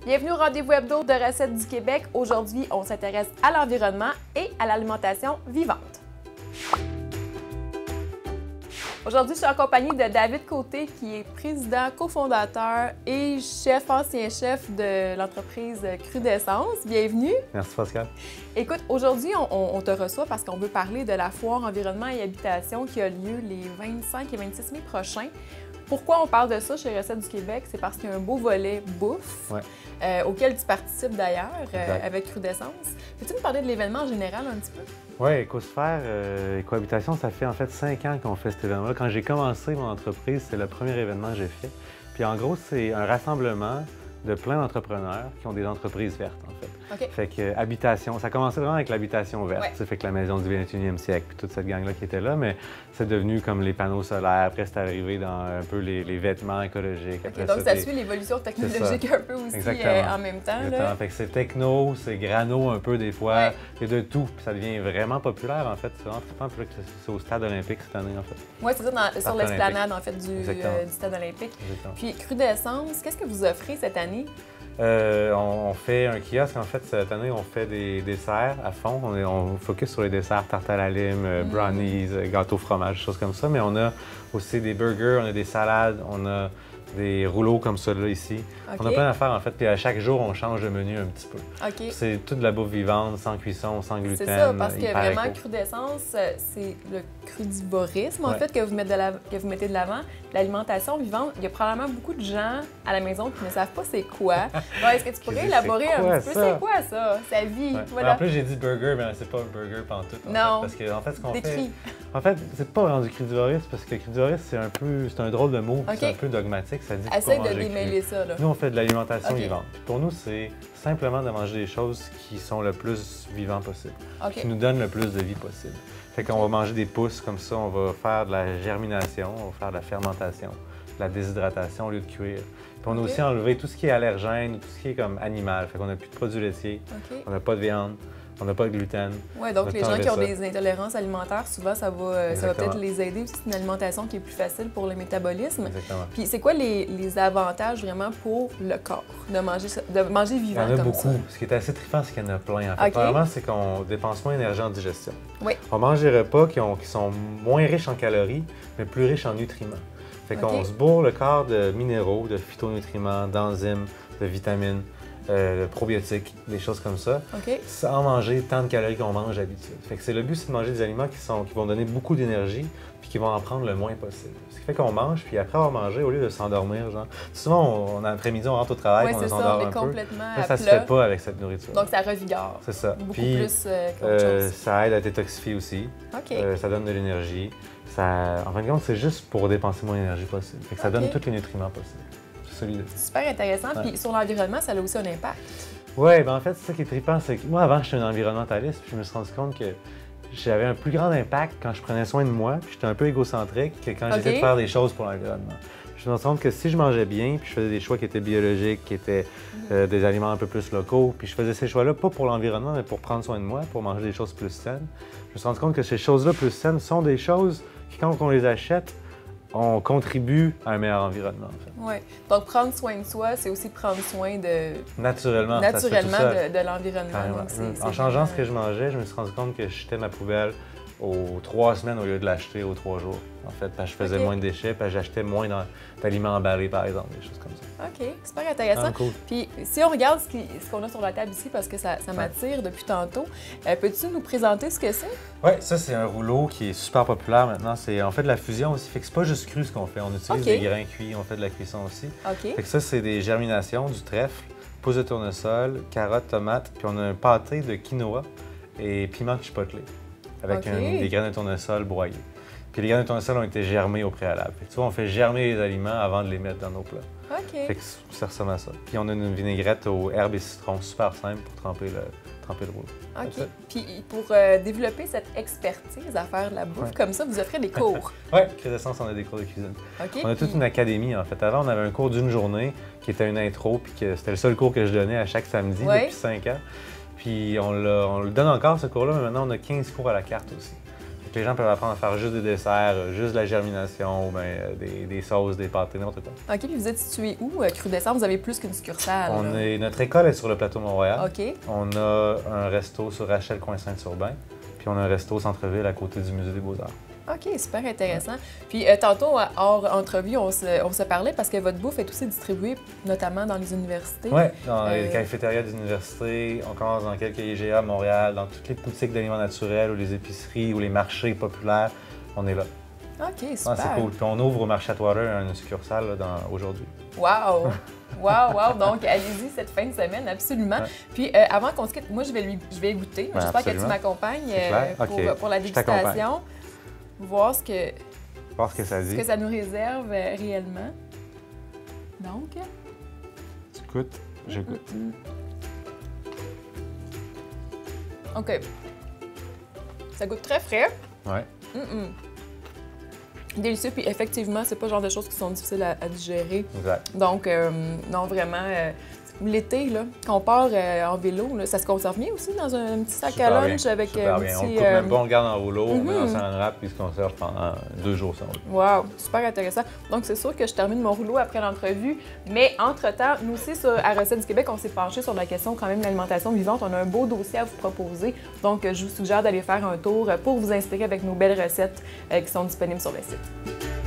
Bienvenue au rendez-vous hebdo de Recettes du Québec. Aujourd'hui, on s'intéresse à l'environnement et à l'alimentation vivante. Aujourd'hui, je suis en compagnie de David Côté, qui est président, cofondateur et chef, ancien chef de l'entreprise Crudescence. Bienvenue. Merci, Pascal. Écoute, aujourd'hui, on te reçoit parce qu'on veut parler de la foire environnement et habitation qui a lieu les 25 et 26 mai prochains. Pourquoi on parle de ça chez Recettes du Québec? C'est parce qu'il y a un beau volet bouffe, auquel tu participes d'ailleurs avec Crudescence. Peux-tu nous parler de l'événement en général un petit peu? Oui, Écosphère et Cohabitation, ça fait en fait 5 ans qu'on fait cet événement-là. Quand j'ai commencé mon entreprise, c'est le premier événement que j'ai fait. Puis en gros, c'est un rassemblement de plein d'entrepreneurs qui ont des entreprises vertes, en fait. Okay. Fait que habitation, ça commençait vraiment avec l'habitation verte. Ça fait que la maison du 21e siècle, puis toute cette gang-là qui était là, mais c'est devenu comme les panneaux solaires. Après, c'est arrivé dans un peu les vêtements écologiques. Après, donc, ça suit l'évolution technologique un peu aussi en même temps. Là. Fait que c'est techno, c'est grano un peu des fois, et de tout. Puis ça devient vraiment populaire, en fait. C'est vraiment trippant. Puis c'est au Stade olympique cette année, en fait. Oui, c'est ça, sur l'esplanade, en fait, du Stade olympique. Exactement. Puis, Crudescence, qu'est-ce que vous offrez cette année? On fait un kiosque. En fait, cette année, on fait des desserts à fond. On focus sur les desserts, tarte à la lime, brownies, gâteaux fromage, choses comme ça. Mais on a aussi des burgers, on a des salades, on a des rouleaux comme ceux-là ici. On a plein d'affaires, en fait. Puis à chaque jour, on change de menu un petit peu. C'est toute de la bouffe vivante, sans cuisson, sans gluten. C'est ça, parce que vraiment, Crudescence, c'est le crudivorisme, en fait, que vous mettez de l'avant. L'alimentation vivante, il y a probablement beaucoup de gens à la maison qui ne savent pas c'est quoi. Est-ce que tu pourrais élaborer un petit peu? C'est quoi ça? Sa vie? Voilà. En plus, j'ai dit burger, mais c'est pas un burger pantoute. Non. Parce que, en fait, ce qu'on fait... En fait, c'est pas vraiment du crudivorisme, parce que crudivorisme, c'est un drôle de mot, c'est un peu dogmatique. Ça dit essaye de démêler ça, là. Nous, on fait de l'alimentation vivante. Pour nous, c'est simplement de manger des choses qui sont le plus vivant possible, qui nous donnent le plus de vie possible. Fait qu'on va manger des pousses comme ça, on va faire de la germination, on va faire de la fermentation, de la déshydratation au lieu de cuire. Puis on a aussi enlevé tout ce qui est allergène, tout ce qui est comme animal. Fait qu'on n'a plus de produits laitiers, on n'a pas de viande. On n'a pas de gluten. Oui, donc les gens qui ont des intolérances alimentaires, souvent, ça va peut-être les aider aussi. C'est une alimentation qui est plus facile pour le métabolisme. Exactement. Puis c'est quoi les avantages vraiment pour le corps de manger vivant comme ça? Il y en a beaucoup. Ce qui est assez trippant, c'est qu'il y en a plein. En fait, premièrement, c'est qu'on dépense moins d'énergie en digestion. Oui. On mange des repas qui sont moins riches en calories, mais plus riches en nutriments. Fait qu'on se bourre le corps de minéraux, de phytonutriments, d'enzymes, de vitamines. Le probiotique, des choses comme ça, sans manger tant de calories qu'on mange d'habitude. Fait que le but, c'est de manger des aliments qui vont donner beaucoup d'énergie puis qui vont en prendre le moins possible. Ce qui fait qu'on mange, puis après avoir mangé, au lieu de s'endormir, genre, souvent, après-midi, on rentre au travail, on s'endort un peu. Là, ça se fait pas avec cette nourriture. Donc, ça revigore. C'est ça. Beaucoup puis, plus qu'autre chose. Ça aide à détoxifier aussi. Ça donne de l'énergie. En fin de compte, c'est juste pour dépenser moins d'énergie possible. Fait que ça donne tous les nutriments possibles. Super intéressant. Puis sur l'environnement, ça a aussi un impact. Oui, en fait, c'est ça qui est trippant, c'est que moi, avant, j'étais un environnementaliste, puis je me suis rendu compte que j'avais un plus grand impact quand je prenais soin de moi, puis j'étais un peu égocentrique, que quand j'essayais de faire des choses pour l'environnement. Je me suis rendu compte que si je mangeais bien, puis je faisais des choix qui étaient biologiques, qui étaient des aliments un peu plus locaux, puis je faisais ces choix-là pas pour l'environnement, mais pour prendre soin de moi, pour manger des choses plus saines, je me suis rendu compte que ces choses-là plus saines sont des choses qui, quand on les achète, on contribue à un meilleur environnement, en fait. Oui. Donc, prendre soin de soi, c'est aussi prendre soin de... Naturellement de l'environnement. En changeant ce que je mangeais, je me suis rendu compte que je jetais ma poubelle aux 3 semaines au lieu de l'acheter aux 3 jours. En fait, parce que je faisais moins de déchets, parce que j'achetais moins d'aliments emballés, par exemple, des choses comme ça. OK, super intéressant. Cool. Puis, si on regarde ce qu'on a sur la table ici, parce que ça m'attire depuis tantôt, peux-tu nous présenter ce que c'est? Oui, ça, c'est un rouleau qui est super populaire maintenant. On fait de la fusion aussi. Fait que c'est pas juste cru ce qu'on fait. On utilise des grains cuits, on fait de la cuisson aussi. Fait que ça, c'est des germinations, du trèfle, pousses de tournesol, carottes, tomates, puis on a un pâté de quinoa et piment chipotle avec des graines de tournesol broyées. Puis les graines de tournesol ont été germées au préalable. Fait que, tu vois, on fait germer les aliments avant de les mettre dans nos plats. Fait que ça ressemble à ça. Puis on a une vinaigrette aux herbes et citrons super simple pour tremper le rouleau. OK. Puis pour développer cette expertise à faire de la bouffe comme ça, vous offrez des cours? Oui, Crudescence, on a des cours de cuisine. On a toute une académie, en fait. Avant, on avait un cours d'une journée qui était une intro, puis c'était le seul cours que je donnais à chaque samedi depuis 5 ans. Puis on le donne encore, ce cours-là, mais maintenant, on a 15 cours à la carte aussi. que les gens peuvent apprendre à faire juste des desserts, juste de la germination, des sauces, des pâtés, n'importe quoi. OK, puis vous êtes situé où? Cru Dessert, vous avez plus qu'une succursale. Notre école est sur le plateau Mont-Royal. OK. On a un resto sur Rachel, coin Saint-Urbain, puis on a un resto au centre-ville à côté du Musée des Beaux-Arts. OK, super intéressant. Puis tantôt, hors entrevue, on se parlait parce que votre bouffe est aussi distribuée notamment dans les universités. Oui, dans les cafétérias d'université. On commence dans quelques IGA à Montréal, dans toutes les boutiques d'aliments naturels ou les épiceries ou les marchés populaires. On est là. OK, super. C'est cool. Puis on ouvre au marché Atwater une succursale aujourd'hui. Wow! Wow! Donc, allez-y cette fin de semaine, absolument. Ouais. Puis, avant qu'on se quitte, moi, je vais goûter. Ouais, j'espère que tu m'accompagnes pour la dégustation. Voir ce que ça dit. Ce que ça nous réserve réellement. Donc... Tu goûtes, je goûte. OK. Ça goûte très frais. Ouais. Délicieux, puis effectivement, c'est pas le genre de choses qui sont difficiles à digérer. Exact. Donc, non, vraiment, l'été, là, quand on part en vélo, là, ça se conserve bien aussi dans un petit sac à lunch avec super bien. On le coupe même pas, on le garde en rouleau, on met dans un saran wrap, puis il se conserve pendant 2 jours sans rouleau. Wow, super intéressant. Donc, c'est sûr que je termine mon rouleau après l'entrevue, mais entre-temps, nous aussi, à Recettes du Québec, on s'est penché sur la question quand même de l'alimentation vivante. On a un beau dossier à vous proposer, donc je vous suggère d'aller faire un tour pour vous inspirer avec nos belles recettes qui sont disponibles sur le site.